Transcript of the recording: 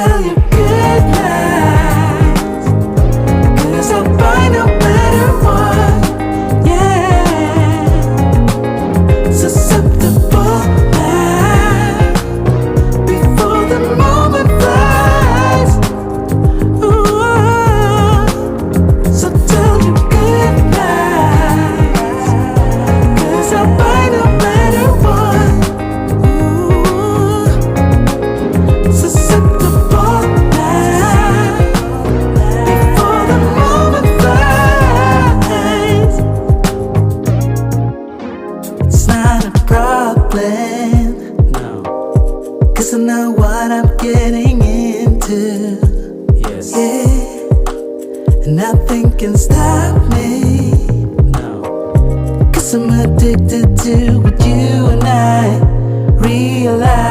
tell you good night, 'cause I'll find a better one. Yeah, susceptible now, before the moment flies. Ooh, so tell you good night, 'cause I'll find a better one. Ooh, susceptible now, before the moment flies. It's not a problem, no, 'cause I know what I'm getting into. Yes. Yeah, and nothing can stop me, no, 'cause I'm addicted to what you and I realize.